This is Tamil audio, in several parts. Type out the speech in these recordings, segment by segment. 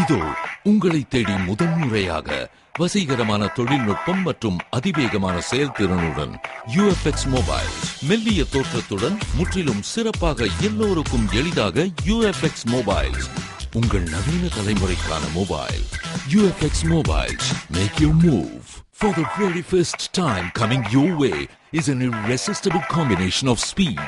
இதோ உங்களை தேடி முதன்முறையாக வசீகரமான தொழில்நுட்பம் மற்றும் அதிவேகமான செயல்திறனுடன் UFX மொபைல்ஸ். மெல்லிய தோற்றத்துடன் முற்றிலும் சிறப்பாக எல்லோருக்கும் எளிதாக UFX மொபைல்ஸ். உங்கள் நவீன தலைமுறைக்கான mobile UFX mobiles. Make your move. For the very first time coming your way is an irresistible combination of speed,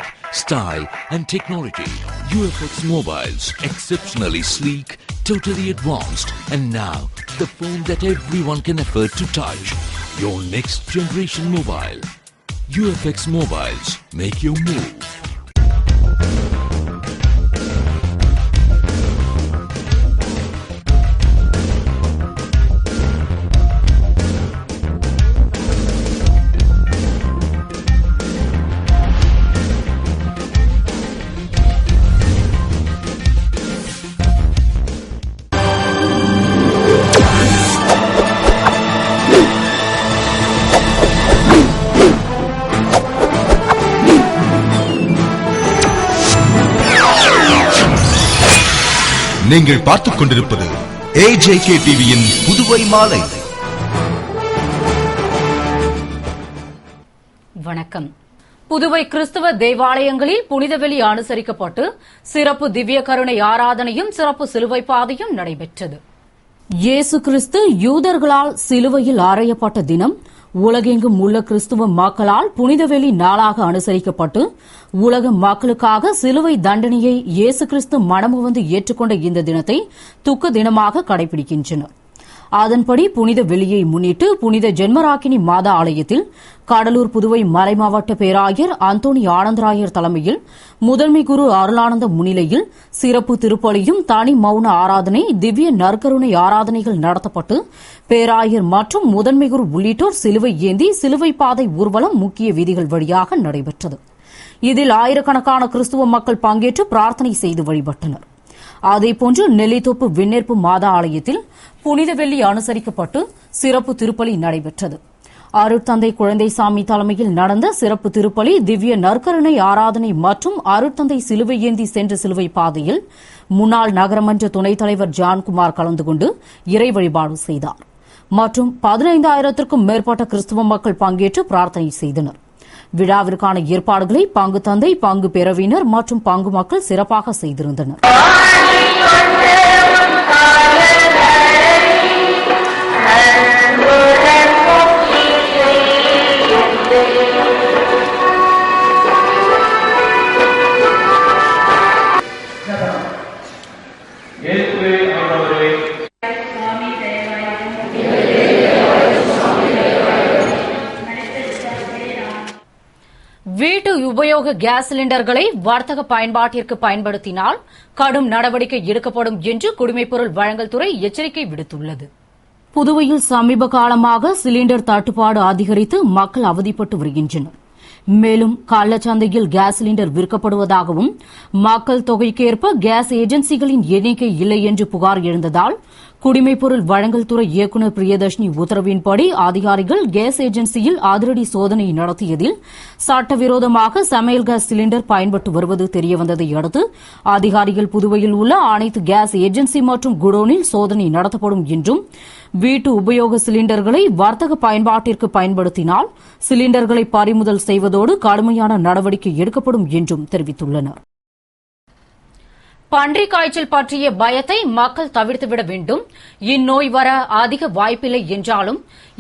style and technology. UFX mobiles, exceptionally sleek, totally advanced, and now the phone that everyone can afford to touch. Your next generation mobile. UFX mobiles, make your move. நீங்கள் பார்த்துக் கொண்டிருப்பது AJK டிவியின் புதுவை மாலை. வணக்கம். புதுவை கிறிஸ்தவ தேவாலயங்களில் புனித வெள்ளி அனுசரிக்கப்பட்டு சிறப்பு திவ்ய கருணை ஆராதனையும் சிறப்பு சிலுவை பாதையும் நடைபெற்றது. இயேசு கிறிஸ்து யூதர்களால் சிலுவையில் அறையப்பட்ட தினம் உலகெங்கும் உள்ள கிறிஸ்துவ மக்களால் புனித வெள்ளி நாளாக அனுசரிக்கப்பட்டு உலக மக்களுக்காக சிலுவை தண்டனையை இயேசு கிறிஸ்து மனமுவந்து ஏற்றுக்கொண்ட இந்த தினத்தை துக்க தினமாக கடைபிடிக்கின்றனர். அதன்படி புனித வெள்ளியை முன்னிட்டு புனித ஜென்மராக்கினி மாதா ஆலயத்தில் கடலூர் புதுவை மலைமாவட்ட பேராயர் அந்தோணி ஆனந்தராயர் தலைமையில் முதன்மை குரு அருளானந்த முன்னிலையில் சிறப்பு திருப்பலியும் தனி மௌன ஆராதனை, திவ்ய நற்கருணை ஆராதனைகள் நடத்தப்பட்டு பேராயர் மற்றும் முதன்மை குரு உள்ளிட்டோர் சிலுவை ஏந்தி சிலுவை பாதை ஊர்வலம் முக்கிய வீதிகள் வழியாக நடைபெற்றது. இதில் ஆயிரக்கணக்கான கிறிஸ்துவ மக்கள் பங்கேற்று பிரார்த்தனை செய்து வழிபட்டனர். அதேபோன்று நெல்லித்தோப்பு விண்ணேற்பு மாதா ஆலயத்தில் புனித வெள்ளி அனுசரிக்கப்பட்டு சிறப்பு திருப்பலி நடைபெற்றது. அருட்தந்தை குழந்தைசாமி தலைமையில் நடந்த சிறப்பு திருப்பலி, திவ்ய நற்கருணை ஆராதனை மற்றும் அருட்தந்தை சிலுவை ஏந்தி சென்ற சிலுவை பாதையில் முன்னாள் நகரமன்ற துணைத் தலைவர் ஜான்குமார் கலந்து கொண்டு இறை வழிபாடு செய்தார் மற்றும் 15,000க்கும் மேற்பட்ட கிறிஸ்துவ மக்கள் பங்கேற்று பிரார்த்தனை செய்தனர். விழாவிற்கான ஏற்பாடுகளை பங்கு தந்தை, பங்கு பெறவினர் மற்றும் பங்கு மக்கள் சிறப்பாக செய்திருந்தனர். வீட்டு உபயோக கேஸ் சிலிண்டர்களை வர்த்தக பயன்பாட்டிற்கு பயன்படுத்தினால் கடும் நடவடிக்கை எடுக்கப்படும் என்று குடிமைப்பொருள் வழங்கல் துறை எச்சரிக்கை விடுத்துள்ளது. புதுவையில் சமீப காலமாக சிலிண்டர் தட்டுப்பாடு அதிகரித்து மக்கள் அவதிப்பட்டு வருகின்றனர். மேலும் கள்ளச்சந்தையில் கேஸ் சிலிண்டர் விற்கப்படுவதாகவும் மக்கள் தொகைக்கேற்ப கேஸ் ஏஜென்சிகளின் எண்ணிக்கை இல்லை என்று புகார் எழுந்ததால் குடிமைப்பொருள் வழங்கல் துறை இயக்குநர் பிரியதர்ஷினி உத்தரவின்படி அதிகாரிகள் கேஸ் ஏஜென்சியில் அதிரடி சோதனை நடத்தியதில் சட்டவிரோதமாக சமையல் கேஸ் சிலிண்டர் பயன்பட்டு வருவது தெரியவந்ததை அடுத்து அதிகாரிகள் புதுவையில் உள்ள அனைத்து கேஸ் ஏஜென்சி மற்றும் குடோனில் சோதனை நடத்தப்படும் என்றும் வீட்டு உபயோக சிலிண்டர்களை வர்த்தக பயன்பாட்டிற்கு பயன்படுத்தினால் சிலிண்டர்களை பறிமுதல் செய்வதோடு கடுமையான நடவடிக்கை எடுக்கப்படும் என்றும் தெரிவித்துள்ளனர். பன்றிக் காய்ச்சல் பற்றிய பயத்தை மக்கள் தவிர்த்துவிட வேண்டும். இந்நோய் வர அதிக வாய்ப்பில்லை என்றாலும்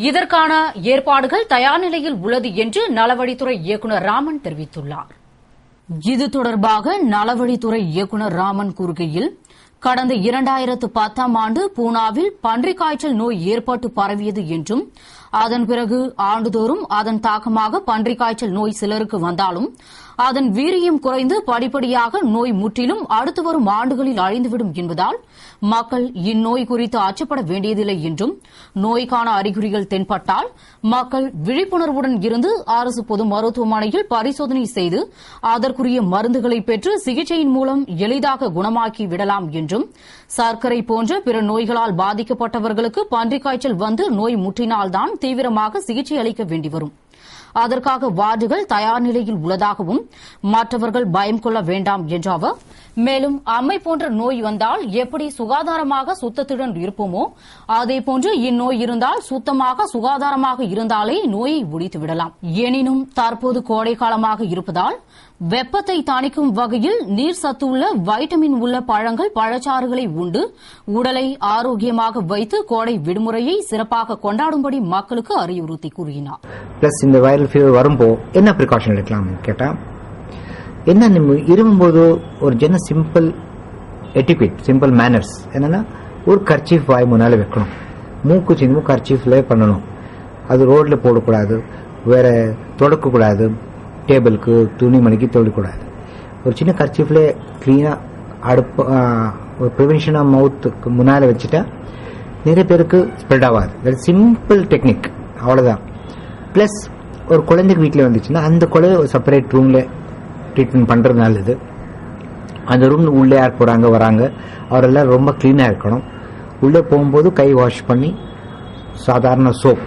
இதற்கான ஏற்பாடுகள் தயார் நிலையில் உள்ளது என்று நலவழித்துறை இயக்குநர் ராமன் தெரிவித்துள்ளார். இது தொடர்பாக நலவழித்துறை இயக்குநர் ராமன் கூறுகையில், கடந்த 2010ஆம் ஆண்டு பூனாவில் பன்றிக் காய்ச்சல் நோய் ஏற்பட்டு பரவியது என்றும் அதன் பிறகு ஆண்டுதோறும் அதன் தாக்கமாக பன்றிக் காய்ச்சல் நோய் சிலருக்கு வந்தாலும் அதன் வீரியம் குறைந்து படிப்படியாக நோய் முற்றிலும் அடுத்து வரும் ஆண்டுகளில் அழிந்துவிடும் என்பதால் மக்கள் இந்நோய் குறித்து அச்சப்பட வேண்டியதில்லை என்றும் நோய்க்கான அறிகுறிகள் தென்பட்டால் மக்கள் விழிப்புணர்வுடன் இருந்து அரசு பொது மருத்துவமனையில் பரிசோதனை செய்து அதற்குரிய மருந்துகளை பெற்று சிகிச்சையின் மூலம் எளிதாக குணமாக்கி விடலாம் என்றும் சர்க்கரை போன்ற பிற நோய்களால் பாதிக்கப்பட்டவர்களுக்கு பன்றிக் காய்ச்சல் வந்து நோய் முற்றினால்தான் தீவிரமாக சிகிச்சை அளிக்க வேண்டி வரும். அதற்காக வார்டுகள் தயார் நிலையில் உள்ளதாகவும் மற்றவர்கள் பயம் கொள்ள வேண்டாம் என்ற அவர், மேலும் அம்மை போன்ற நோய் வந்தால் எப்படி சுகாதாரமாக சுத்தத்துடன் இருப்போமோ அதேபோன்று இந்நோய் இருந்தால் சுத்தமாக சுகாதாரமாக இருந்தாலே நோயை ஒழித்துவிடலாம். எனினும் தற்போது கோடை காலமாக இருப்பதால் வெப்பத்தை தணிக்கும் வகையில் நீர் சத்துள்ள வைட்டமின் உள்ள பழங்கள் பழச்சாறுகளை உண்டு உடலை ஆரோக்கியமாக வைத்து கோடை விடுமுறையை சிறப்பாக கொண்டாடும்படி மக்களுக்கு அறிவுறுத்தி கூறினார். பிளஸ் இந்த வைரல் ஃபீவர் வரும்போ என்ன ப்ரிகாஷன் எடுக்கலாம் கேட்டா, என்ன இருமும்போது ஒரு சிம்பிள் எட்டிக்வேட், சிம்பிள் மேனர்ஸ் என்னன்னா, ஒரு கர்ச்சீஃப் வாய் முன்னால வைக்கணும், மூக்கு சின்னமும் கர்ச்சீஃப்ல பண்ணணும், அது ரோட்ல போடக்கூடாது, வேற தொடக்கக்கூடாது, டேபிளுக்கு துணிமணிக்கு தொடக்கூடாது, ஒரு சின்ன கர்ச்சீஃப்ல கிளீனா அடுப்பு ஒரு ப்ரிவென்ஷன் ஆஃப் மவுத்துக்கு முன்னால வச்சுட்டா நிறைய பேருக்கு ஸ்ப்ரெட் ஆகாது. சிம்பிள் டெக்னிக், அவ்வளவுதான். பிளஸ் ஒரு குழந்தைக்கு வீட்டில் வந்துச்சுன்னா அந்த குழந்தை ஒரு செப்பரேட் ரூம்ல ட்ரீட்மெண்ட் பண்றது நல்லது. அந்த ரூம் உள்ளே யார் போறாங்க வராங்க அவரெல்லாம் ரொம்ப கிளீனா இருக்கணும். உள்ளே போகும்போது கை வாஷ் பண்ணி சாதாரண சோப்,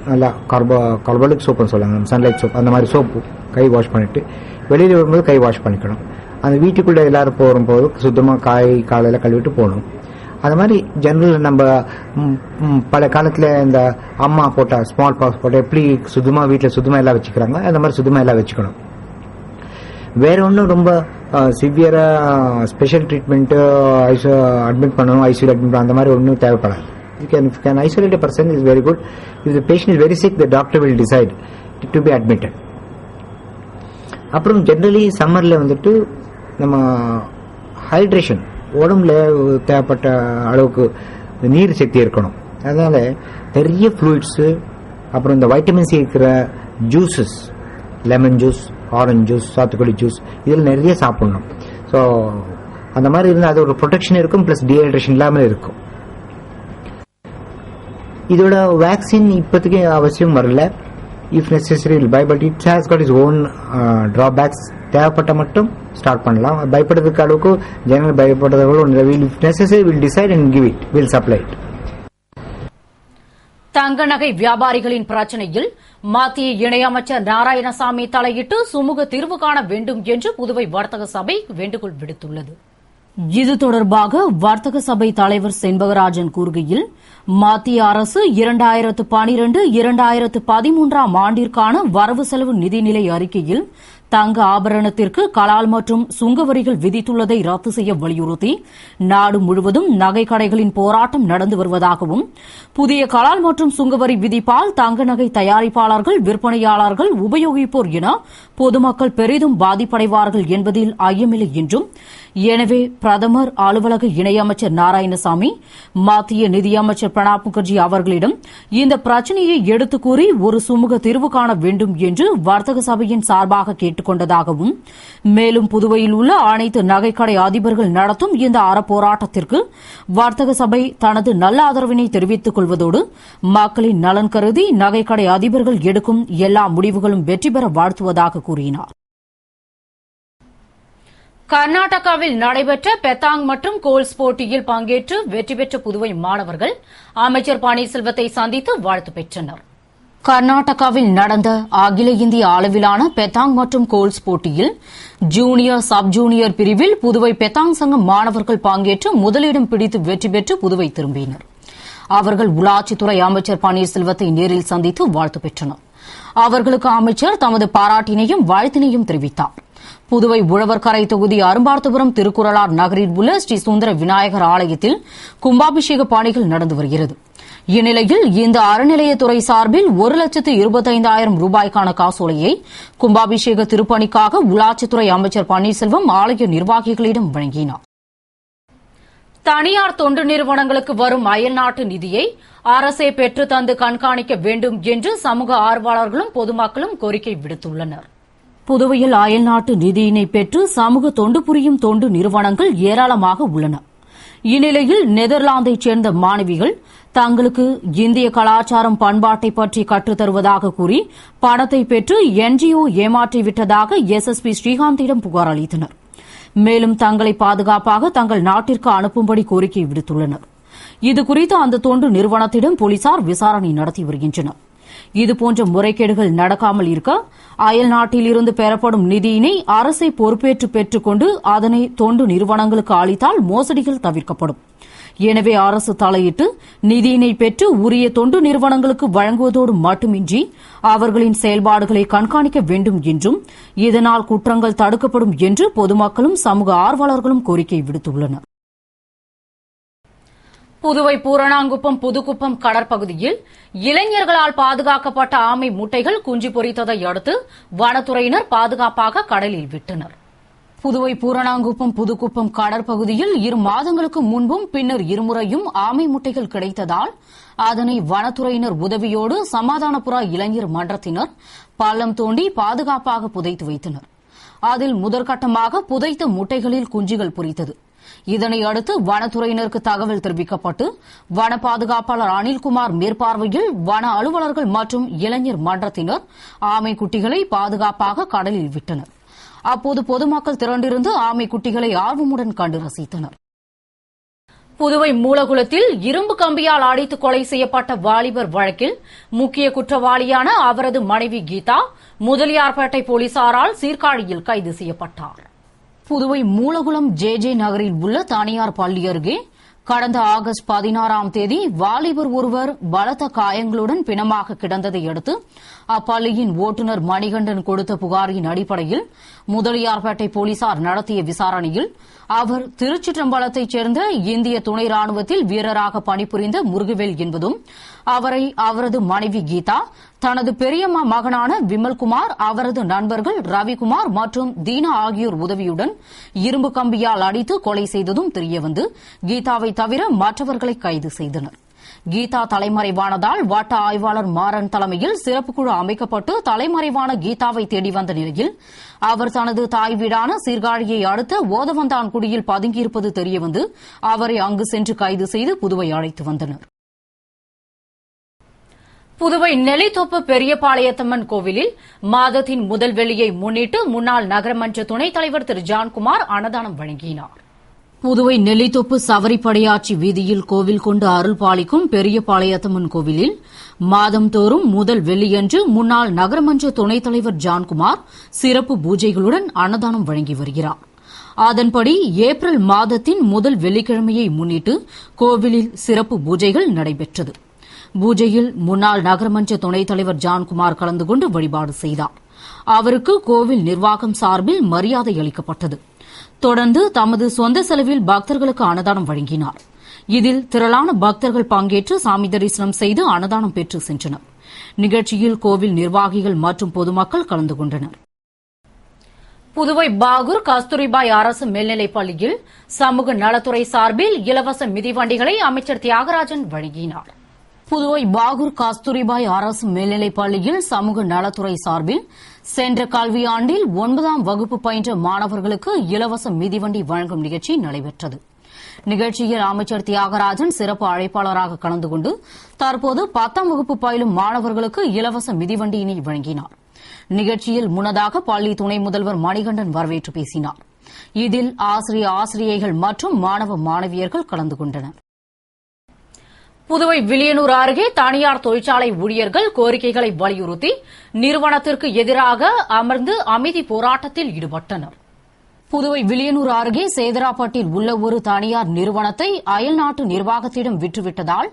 நல்லா கார்பாலிக் சோப்னு சொல்லுவாங்க, சன்லைட் சோப், அந்த மாதிரி சோப்பு கை வாஷ் பண்ணிட்டு வெளியில் வரும்போது கை வாஷ் பண்ணிக்கணும். அந்த வீட்டுக்குள்ள எல்லாரும் போகும்போது சுத்தமாக காலையில கழுவிட்டு போகணும். அது மாதிரி ஜெனரல் நம்ம பல காலத்துல இந்த அம்மா போட்ட ஸ்மால் பாக்ஸ் போட்ட எப்படி சுத்தமா வீட்டில் சுத்தமா எல்லாம் வச்சுக்கிறாங்க, அந்த மாதிரி சுத்தமா எல்லாம் வச்சுக்கணும். வேற ஒன்றும் ரொம்ப சிவியரா ஸ்பெஷல் ட்ரீட்மெண்ட் அட்மிட் பண்ணணும், ஐசியூ அட்மிட் அந்த மாதிரி ஒன்றும் தேவைப்படாது. You can isolate a person is very good. If the patient is very sick, the doctor will decide to be admitted. அப்புறம் ஜெனரலி சம்மர்ல வந்துட்டு நம்ம ஹைட்ரேஷன், உடம்புல தேவைப்பட்ட அளவுக்கு நீர் சக்தி இருக்கணும். அதனால நிறைய ஃப்ளூயிட்ஸ், அப்புறம் இந்த வைட்டமின் சி இருக்கிற juices, lemon juice, orange juice, சாத்துக்குடி ஜூஸ், இதில் நிறைய சாப்பிடணும். ஸோ அந்த மாதிரி இருந்தால் அது ஒரு ப்ரொடெக்ஷன் இருக்கும், பிளஸ் டீஹைட்ரேஷன் இல்லாமல் இருக்கும். இதோட வேக்சின் இப்போதைக்கு அவசியம் வரல. If necessary will buy, but it has got its own drawbacks. தேவைப்பட்ட மட்டும் ஸ்டார்ட் பண்ணலாம். பயப்படுறதுக்கு அளவுக்கு ஜனங்கள் பயப்படுறவர்கள் if necessary will decide and give it, will supply it. தங்க நகை வியாபாரிகளின் பிரச்சினையில் மத்திய இணையமைச்சர் நாராயணசாமி தலையிட்டு சுமூக தீர்வு காண வேண்டும் என்று புதுவை வர்த்தக சபை வேண்டுகோள் விடுத்துள்ளது. இது தொடர்பாக வர்த்தக சபை தலைவர் செண்பகராஜன் கூறுகையில், மத்திய அரசு 2012-2013 ஆண்டிற்கான வரவு செலவு நிதிநிலை அறிக்கையில் தங்க ஆபரணத்திற்கு கலால் மற்றும் சுங்கவரிகள் விதித்துள்ளதை ரத்து செய்ய வலியுறுத்தி நாடு முழுவதும் நகை கடைகளின் போராட்டம் நடந்து வருவதாகவும், புதிய கலால் மற்றும் சுங்கவரி விதிப்பால் தங்க நகை தயாரிப்பாளர்கள், விற்பனையாளர்கள், உபயோகிப்போர் என பொதுமக்கள் பெரிதும் பாதிப்படைவார்கள் என்பதில் ஐயமில்லை என்றும், எனவே பிரதமர் அலுவலக இணையமைச்சர் நாராயணசாமி மத்திய நிதியமைச்சர் பிரணாப் முகர்ஜி அவர்களிடம் இந்த பிரச்சினையை எடுத்துக் கூறி ஒரு சுமூக தீர்வு காண வேண்டும் என்று வர்த்தக சபையின் சார்பாக கேட்டுக் கொண்டதாகவும், மேலும் புதுவையில் உள்ள அனைத்து நகைக்கடை அதிபர்கள் நடத்தும் இந்த அறப்போராட்டத்திற்கு வர்த்தக சபை தனது நல்ல ஆதரவினை தெரிவித்துக் கொள்வதோடு மக்களின் நலன் கருதி நகைக்கடை அதிபர்கள் எடுக்கும் எல்லா முடிவுகளும் வெற்றி பெற வாழ்த்துவதாக கூறினார். கர்நாடகாவில் நடைபெற்ற பெத்தாங் மற்றும் கோல்ஸ் போட்டியில் பங்கேற்று வெற்றி பெற்ற புதுவை மாணவர்கள் அமைச்சர் பன்னீர்செல்வத்தை சந்தித்து வாழ்த்து பெற்றனர். கர்நாடகாவில் நடந்த அகில இந்திய அளவிலான பெத்தாங் மற்றும் கோல்ஸ் போட்டியில் ஜூனியர், சப் ஜூனியர் பிரிவில் புதுவை பெத்தாங் சங்கம் மாணவர்கள் பங்கேற்று முதலிடம் பிடித்து வெற்றி பெற்று புதுவை திரும்பினர். அவர்கள் உள்ளாட்சித்துறை அமைச்சர் பன்னீர்செல்வத்தை நேரில் சந்தித்து வாழ்த்து பெற்றனர். அவர்களுக்கு அமைச்சர் தமது பாராட்டினையும் வாழ்த்தினையும் தெரிவித்தார். புதுவை உழவர்கரை தொகுதி அரும்பார்த்தபுரம் திருக்குறளார் நகரில் உள்ள ஸ்ரீ சுந்தர விநாயகர் ஆலயத்தில் கும்பாபிஷேக பணிகள் நடந்து வருகிறது. இந்நிலையில் இந்த அறநிலையத்துறை சார்பில் 1,25,000 ரூபாய்க்கான காசோலையை கும்பாபிஷேக திருப்பணிக்காக உள்ளாட்சித்துறை அமைச்சர் பன்னீர்செல்வம் ஆலய நிர்வாகிகளிடம் வழங்கினார். தனியார் தொண்டு நிறுவனங்களுக்கு வரும் அயல்நாட்டு நிதியை அரசே பெற்று தந்து கண்காணிக்க வேண்டும் என்று சமூக ஆர்வலர்களும் பொதுமக்களும் கோரிக்கை விடுத்துள்ளனர். புதுவையில் அயல்நாட்டு நிதியினை பெற்று சமூக தொண்டு புரியும் தொண்டு நிறுவனங்கள் ஏராளமாக உள்ளன. இந்நிலையில் நெதர்லாந்தைச் சேர்ந்த மாணவிகள் தங்களுக்கு இந்திய கலாச்சாரம், பண்பாட்டை பற்றி கற்றுத்தருவதாக கூறி பணத்தை பெற்று என்ஜிஓ ஏமாற்றிவிட்டதாக SSP ஸ்ரீகாந்திடம் புகார் அளித்தனர். மேலும் தங்களை பாதுகாப்பாக தங்கள் நாட்டிற்கு அனுப்பும்படி கோரிக்கை விடுத்துள்ளனர். இதுகுறித்து அந்த தொண்டு நிறுவனத்திடம் போலீசார் விசாரணை நடத்தி வருகின்றனர். இதுபோன்ற முறைகேடுகள் நடக்காமல் இருக்க அயல் நாட்டில் இருந்து பெறப்படும் நிதியினை அரசை பொறுப்பேற்று பெற்றுக் கொண்டு அதனை தொண்டு நிறுவனங்களுக்கு அளித்தால் மோசடிகள் தவிர்க்கப்படும். எனவே அரசு தலையிட்டு நிதியினை பெற்று உரிய தொண்டு நிறுவனங்களுக்கு வழங்குவதோடு மட்டுமின்றி அவர்களின் செயல்பாடுகளை கண்காணிக்க வேண்டும் என்றும் இதனால் குற்றங்கள் தடுக்கப்படும் என்று பொதுமக்களும் சமூக ஆர்வலர்களும் கோரிக்கை விடுத்துள்ளனர். புதுவை பூரணாங்குப்பம் புதுக்குப்பம் கடற்பகுதியில் இளைஞர்களால் பாதுகாக்கப்பட்ட ஆமை முட்டைகள் குஞ்சு பொரித்ததை அடுத்து வனத்துறையினர் பாதுகாப்பாக கடலில் விட்டனர். புதுவை பூரணாங்குப்பம் புதுக்குப்பம் கடற்பகுதியில் 2 மாதங்களுக்கு முன்பும் பின்னர் இருமுறையும் ஆமை முட்டைகள் கிடைத்ததால் அதனை வனத்துறையினர் உதவியோடு சமாதானபுரா இளைஞர் மன்றத்தினர் பள்ளம் தோண்டி பாதுகாப்பாக புதைத்து வைத்தனர். அதில் முதற்கட்டமாக புதைத்த முட்டைகளில் குஞ்சுகள் பொரித்தது. இதனை அடுத்து வனத்துறையினருக்கு தகவல் தெரிவிக்கப்பட்டு வன பாதுகாப்பாளர் அனில்குமார் மேற்பார்வையில் வன அலுவலர்கள் மற்றும் இளைஞர் மன்றத்தினர் ஆமை குட்டிகளை பாதுகாப்பாக கடலில் விட்டனர். அப்போது பொதுமக்கள் திரண்டிருந்து ஆமை குட்டிகளை ஆர்வமுடன் கண்டு ரசித்தனர். புதுவை மூலகுளத்தில் இரும்பு கம்பியால் அடித்து கொலை செய்யப்பட்ட வாலிபர் வழக்கில் முக்கிய குற்றவாளியான அவரது மனைவி கீதா முதலியார்பேட்டை போலீசாரால் சீர்காழியில் கைது செய்யப்பட்டார். புதுவை மூலகுளம் ஜே நகரில் உள்ள தனியார் பள்ளி அருகே கடந்த ஆகஸ்ட் 16ஆம் தேதி வாலிபர் ஒருவர் பலத்த காயங்களுடன் பிணமாக கிடந்ததை அடுத்து அப்பள்ளியின் ஓட்டுநர் மணிகண்டன் கொடுத்த புகாரின் அடிப்படையில் முதலியார்பேட்டை போலீசார் நடத்திய விசாரணையில் அவர் திருச்சிற்றம்பலத்தைச் சேர்ந்த இந்திய துணை ராணுவத்தில் வீரராக பணிபுரிந்த முருகவேல் என்பதும் அவரை அவரது மனைவி கீதா தனது பெரியம்மா மகனான விமல்குமார் அவரது நண்பர்கள் ரவிக்குமார் மற்றும் தீனா ஆகியோர் உதவியுடன் இரும்பு கம்பியால் அடித்து கொலை செய்ததும் தெரியவந்து கீதாவை தவிர மற்றவர்களை கைது செய்தனர். கீதா தலைமறைவானதால் வட்ட ஆய்வாளர் மாறன் தலைமையில் சிறப்பு குழு அமைக்கப்பட்டு தலைமறைவான கீதாவை தேடி வந்த நிலையில் அவர் தனது தாய் வீடான சீர்காழியை அடுத்த ஓதவந்தான்குடியில் பதுங்கியிருப்பது தெரியவந்து அவரை அங்கு சென்று கைது செய்து புதுவை அழைத்து வந்தனர். புதுவை நெல்லித்தோப்பு பெரியபாளையத்தம்மன் கோவிலில் மாதத்தின் முதல் வெள்ளியை முன்னிட்டு முன்னாள் நகரமன்ற துணைத் தலைவர் திரு ஜான்குமார் அன்னதானம் வழங்கினார். புதுவை நெல்லித்தோப்பு சவரிப்படையாச்சி வீதியில் கோவில் கொண்டு அருள் பாலிக்கும் பெரியபாளையத்தம்மன் கோவிலில் மாதந்தோறும் முதல் வெள்ளியன்று முன்னாள் நகரமன்ற துணைத் தலைவர் ஜான்குமார் சிறப்பு பூஜைகளுடன் அன்னதானம் வழங்கி வருகிறார். அதன்படி ஏப்ரல் மாதத்தின் முதல் வெள்ளிக்கிழமையை முன்னிட்டு கோவிலில் சிறப்பு பூஜைகள் நடைபெற்றது. பூஜையில் முன்னாள் நகரமன்ற துணைத் தலைவர் ஜான்குமார் கலந்து கொண்டு வழிபாடு செய்தார். அவருக்கு கோவில் நிர்வாகம் சார்பில் மரியாதை அளிக்கப்பட்டது. தொடர்ந்து தமது சொந்த செலவில் பக்தர்களுக்கு அன்னதானம் வழங்கினார். இதில் திரளான பக்தர்கள் பங்கேற்று சாமி தரிசனம் செய்து அன்னதானம் பெற்று சென்றனர். நிகழ்ச்சியில் கோவில் நிர்வாகிகள் மற்றும் பொதுமக்கள் கலந்து கொண்டனர். புதுவை பாகூர் கஸ்தூரிபாய் அரசு மேல்நிலைப் பள்ளியில் சமூக நலத்துறை சார்பில் இலவச மிதிவண்டிகளை அமைச்சர் தியாகராஜன் வழங்கினார். புதுவை பாகூர் கஸ்தூரிபாய் அரசு மேல்நிலைப் பள்ளியில் சமூக நலத்துறை சார்பில் சென்ற கல்வியாண்டில் 9ஆம் வகுப்பு பயின்ற மாணவர்களுக்கு இலவச மிதிவண்டி வழங்கும் நிகழ்ச்சி நடைபெற்றது. நிகழ்ச்சியில் அமைச்சர் தியாகராஜன் சிறப்பு அழைப்பாளராக கலந்து கொண்டு தற்போது 10ஆம் வகுப்பு பயிலும் மாணவர்களுக்கு இலவச மிதிவண்டியினை வழங்கினார். நிகழ்ச்சியில் முன்னதாக பள்ளி துணை முதல்வர் மணிகண்டன் வரவேற்று பேசினார். இதில் ஆசிரியைகள் மற்றும் மாணவ மாணவியர்கள் கலந்து கொண்டனர். புதுவை வில்லியனூர் அருகே தனியார் தொழிற்சாலை ஊழியர்கள் கோரிக்கைகளை வலியுறுத்தி நிறுவனத்திற்கு எதிராக அமர்ந்து அமைதி போராட்டத்தில் ஈடுபட்டனர். புதுவை வில்லியனூர் அருகே சேதராப்பட்டில் உள்ள ஒரு தனியார் நிறுவனத்தை அயல்நாட்டு நிர்வாகத்திடம் விற்றுவிட்டதால்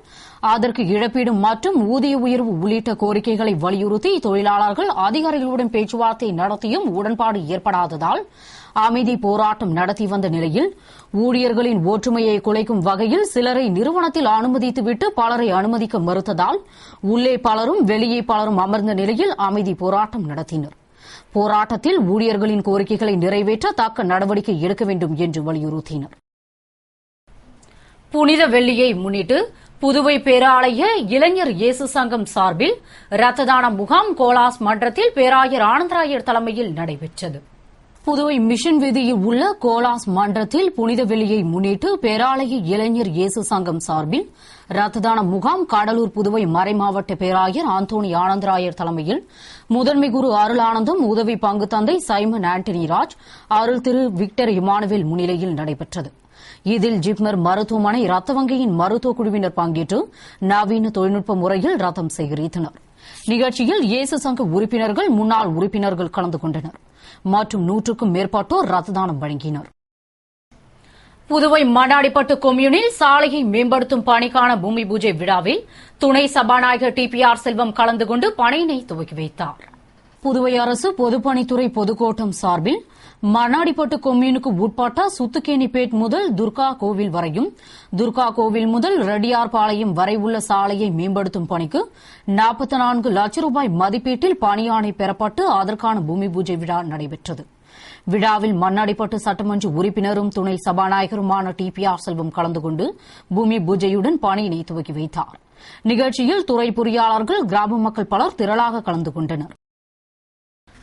அதற்கு இழப்பீடு மற்றும் ஊதிய உயர்வு உள்ளிட்ட கோரிக்கைகளை வலியுறுத்தி தொழிலாளர்கள் அதிகாரிகளுடன் பேச்சுவார்த்தை நடத்தியும் உடன்பாடு ஏற்படாததால் அமைதி போராட்டம் நடத்தி வந்த நிலையில் ஊழியர்களின் ஒற்றுமையை குலைக்கும் வகையில் சிலரை நிறுவனத்தில் அனுமதித்துவிட்டு பலரை அனுமதிக்க மறுத்ததால் உள்ளே பலரும் வெளியே பலரும் அமர்ந்த நிலையில் அமைதி போராட்டம் நடத்தினர். போராட்டத்தில் ஊழியர்களின் கோரிக்கைகளை நிறைவேற்ற தக்க நடவடிக்கை எடுக்க வேண்டும் என்று வலியுறுத்தினர். புனித வெள்ளியை முன்னிட்டு புதுவை பேராலய இளைஞர் இயேசு சங்கம் சார்பில் இரத்த தான முகாம் கோலாஸ் மன்றத்தில் பேராயர் ஆனந்தராயர் தலைமையில் நடைபெற்றது. புதுவை மிஷன் வீதியில் உள்ள கோலாஸ் மன்றத்தில் புனித வெள்ளியை முன்னிட்டு பேராலய இளைஞர் இயேசு சங்கம் சார்பில் இரத்த தான முகாம் கடலூர் புதுவை மறைமாவட்ட பேராயர் ஆந்தோணி ஆனந்தராயர் தலைமையில் முதன்மை குரு அருள் ஆனந்தம் உதவி பங்கு தந்தை Simon Antony Raj Arul Thiru Victor Emmanuel முன்னிலையில் நடைபெற்றது. இதில் ஜிப்மர் மருத்துவமனை ரத்த வங்கியின் மருத்துவ குழுவினர் பங்கேற்று நவீன தொழில்நுட்ப முறையில் ரத்தம் சேகரித்தனர். நிகழ்ச்சியில் இயேசு சங்க உறுப்பினர்கள், முன்னாள் உறுப்பினர்கள் கலந்து கொண்டனர் மற்றும் 100க்கும் மேற்பட்டோர் ரத்த தானம் வழங்கினர். புதுவை மண்ணாடிப்பட்டு கொம்யூனில் சாலையை மேம்படுத்தும் பணிக்கான பூமி பூஜை விழாவில் துணை சபாநாயகர் TPR செல்வம் கலந்து கொண்டு பணியினை துவக்கி வைத்தார். புதுவை அரசு பொதுப்பணித்துறை பொதுக்கோட்டம் சார்பில் மண்ணாடிப்பட்டு கொம்யூனுக்கு உட்பட்ட சுத்துக்கேணிப்பேட் முதல் துர்கா கோவில் வரையும், துர்கா கோவில் முதல் ரெட்டியார்பாளையம் வரை உள்ள சாலையை மேம்படுத்தும் பணிக்கு 44 லட்சம் ரூபாய் மதிப்பீட்டில் பணியாணை பெறப்பட்டு அதற்கான பூமி பூஜை விழா நடைபெற்றது. விழாவில் மண்ணாடிப்பட்டு சட்டமன்ற உறுப்பினரும் துணை சபாநாயகருமான TPR செல்வம் கலந்து கொண்டு பூமி பூஜையுடன் பணியினை துவக்கி வைத்தார். நிகழ்ச்சியில் துறை பொறியாளர்கள், கிராம மக்கள் பலர் திரளாக கலந்து கொண்டனர்.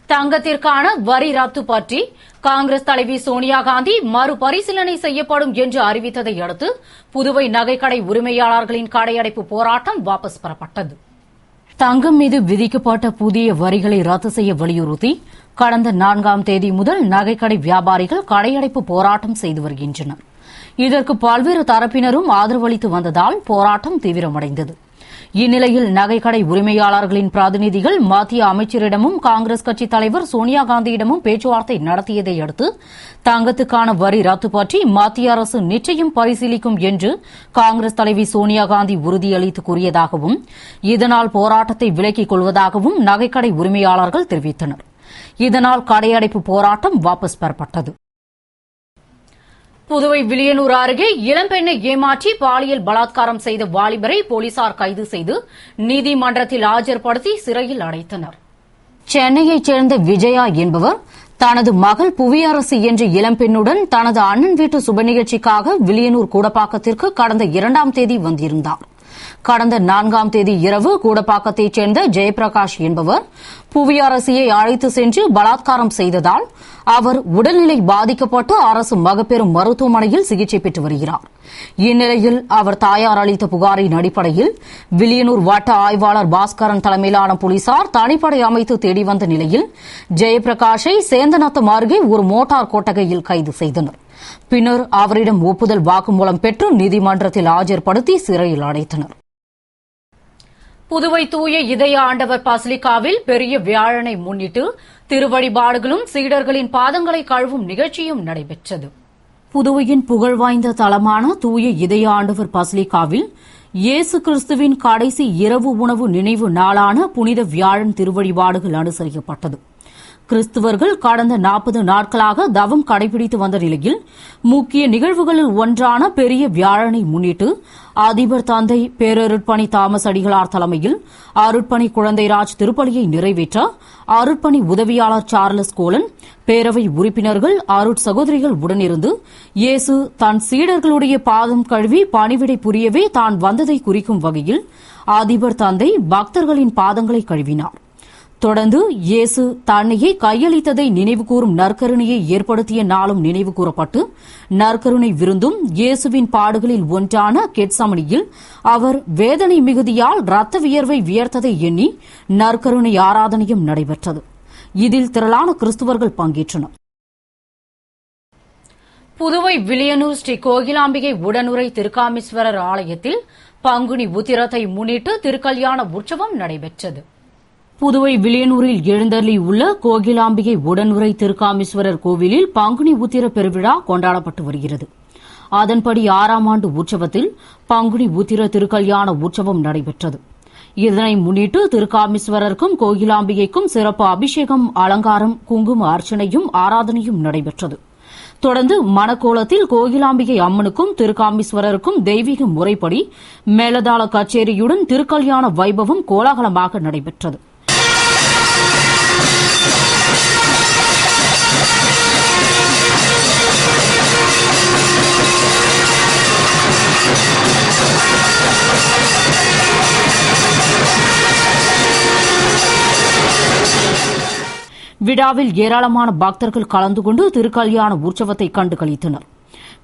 தங்கத்திற்கான வரி ரத்து பற்றி காங்கிரஸ் தலைவி சோனியா காந்தி மறுபரிசீலனை செய்யப்படும் என்று அறிவித்ததை அடுத்து புதுவை நகைக்கடை உரிமையாளர்களின் கடையடைப்பு போராட்டம் வாபஸ் பெறப்பட்டது. தங்கம் மீது விதிக்கப்பட்ட புதிய வரிகளை ரத்து செய்ய வலியுறுத்தி கடந்த 4ஆம் தேதி முதல் நகைக்கடை வியாபாரிகள் கடையடைப்பு போராட்டம் செய்து வருகின்றனர். இதற்கு பல்வேறு தரப்பினரும் ஆதரவளித்து வந்ததால் போராட்டம் தீவிரமடைந்தது. இந்நிலையில் நகைக்கடை உரிமையாளர்களின் பிரதிநிதிகள் மத்திய அமைச்சரிடமும் காங்கிரஸ் கட்சித் தலைவர் சோனியா காந்தியிடமும் பேச்சுவார்த்தை நடத்தியதை அடுத்து தங்கத்துக்கான வரி ரத்து பற்றி மத்திய அரசு நிச்சயம் பரிசீலிக்கும் என்று காங்கிரஸ் தலைவி சோனியா காந்தி உறுதியளித்து கூறியதாகவும், இதனால் போராட்டத்தை விலக்கிக் கொள்வதாகவும் நகைக்கடை உரிமையாளர்கள் தெரிவித்தனர். இதனால் கடையடைப்பு போராட்டம் வாபஸ் பெறப்பட்டது. புதுவை வில்லியனூர் அருகே இளம்பெண்ணை ஏமாற்றி பாலியல் பலாத்காரம் செய்த வாலிபரை போலீசார் கைது செய்து நீதிமன்றத்தில் ஆஜர்படுத்தி சிறையில் அடைத்தனர். சென்னையைச் சேர்ந்த விஜயா என்பவர் தனது மகள் புவியரசு என்ற இளம்பெண்ணுடன் தனது அண்ணன் வீட்டு சுப நிகழ்ச்சிக்காக வில்லியனூர் கூடப்பாக்கத்திற்கு கடந்த 2ஆம் தேதி வந்திருந்தார். கடந்த 4ஆம் தேதி இரவு கூடப்பாக்கத்தைச் சேர்ந்த ஜெயபிரகாஷ் என்பவர் புவியரசியை அழைத்து சென்று பலாத்காரம் செய்ததால் அவர் உடல்நிலை பாதிக்கப்பட்டு அரசு மகப்பேறு மருத்துவமனையில் சிகிச்சை பெற்று வருகிறார். இந்நிலையில் அவர் தாயார் அளித்த புகாரின் அடிப்படையில் வில்லியனூர் வட்ட ஆய்வாளர் பாஸ்கரன் தலைமையிலான போலீசார் தனிப்படை அமைத்து தேடி வந்த நிலையில் ஜெயபிரகாஷை சேந்தநத்தம் அருகே ஒரு மோட்டார் கொட்டகையில் கைது செய்தனர். பின்னர் அவரிடம் ஒப்புதல் வாக்குமூலம் பெற்று நீதிமன்றத்தில் ஆஜர்படுத்தி சிறையில் அடைத்தனர். புதுவை தூய இதய ஆண்டவர் பசிலிக்காவில் பெரிய வியாழனை முன்னிட்டு திருவழிபாடுகளும் சீடர்களின் பாதங்களை கழுவும் நிகழ்ச்சியும் நடைபெற்றது. புதுவையின் புகழ்வாய்ந்த தலமான தூய இதய ஆண்டவர் பசிலிக்காவில் இயேசு கிறிஸ்துவின் கடைசி இரவு உணவு நினைவு நாளான புனித வியாழன் திருவழிபாடுகள் அனுசரிக்கப்பட்டது. கிறிஸ்துவர்கள் கடந்த 40 நாட்களாக தவம் கடைபிடித்து வந்த நிலையில் முக்கிய நிகழ்வுகளில் ஒன்றான பெரிய வியாழனை முன்னிட்டு அதிபர் தந்தை பேரருட்பணி தாமஸ் அடிகளார் தலைமையில் அருட்பணி குழந்தைராஜ் திருப்பலியை நிறைவேற்ற அருட்பணி உதவியாளர் சார்லஸ் கோலன், பேரவை உறுப்பினர்கள், அருட் சகோதரிகள் உடனிருந்து இயேசு தன் சீடர்களுடைய பாதம் கழுவி பணிவிடை புரியவே தான் வந்ததை குறிக்கும் வகையில் அதிபர் தந்தை பக்தர்களின் பாதங்களை கழுவினார். தொடர்ந்து இயேசு தன்னையே கையளித்ததை நினைவுகூரும் நற்கருணையை ஏற்படுத்திய நாளும் நினைவு கூறப்பட்டு நற்கருணை விருந்தும் இயேசுவின் பாடுகளில் ஒன்றான கெட்சமனியில் அவர் வேதனை மிகுதியால் இரத்த வியர்வை வியர்த்ததை எண்ணி நற்கருணை ஆராதனையும் நடைபெற்றது. இதில் திரளான கிறிஸ்துவர்கள் பங்கேற்றனர். புதுவை வில்லியனூர் ஸ்ரீ கோகிலாம்பிகை உடனுறை திருக்காமீஸ்வரர் ஆலயத்தில் பங்குனி உத்திரத்தை முன்னிட்டு திருக்கல்யாண உற்சவம் நடைபெற்றது. புதுவை வில்லியனூரில் எழுந்தருளி உள்ள கோகிலாம்பிகை உடனுறை திருக்காமீஸ்வரர் கோவிலில் பங்குனி உத்திர பெருவிழா கொண்டாடப்பட்டு வருகிறது. அதன்படி 6ஆம் ஆண்டு உற்சவத்தில் பங்குனி உத்திர திருக்கல்யாண உற்சவம் நடைபெற்றது. இதனை முன்னிட்டு திருக்காமீஸ்வரருக்கும் கோகிலாம்பிகைக்கும் சிறப்பு அபிஷேகம், அலங்காரம், குங்கும அர்ச்சனையும் ஆராதனையும் நடைபெற்றது. தொடர்ந்து மணக்கோலத்தில் கோகிலாம்பிகை அம்மனுக்கும் திருக்காமீஸ்வரருக்கும் தெய்வீக முறைப்படி மேலதாள கச்சேரியுடன் திருக்கல்யாண வைபவம் கோலாகலமாக நடைபெற்றது. விழாவில் ஏராளமான பக்தர்கள் கலந்து கொண்டு திருக்கல்யாண உற்சவத்தை கண்டு களித்தனர்.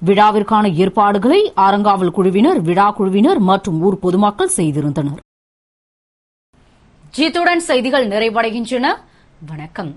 விழாவிற்கான ஏற்பாடுகளை அறங்காவல் குழுவினர், விழா குழுவினர் மற்றும் ஊர் பொதுமக்கள் செய்திருந்தனர். இத்துடன் செய்திகள் நிறைவடைகின்றன. வணக்கம்.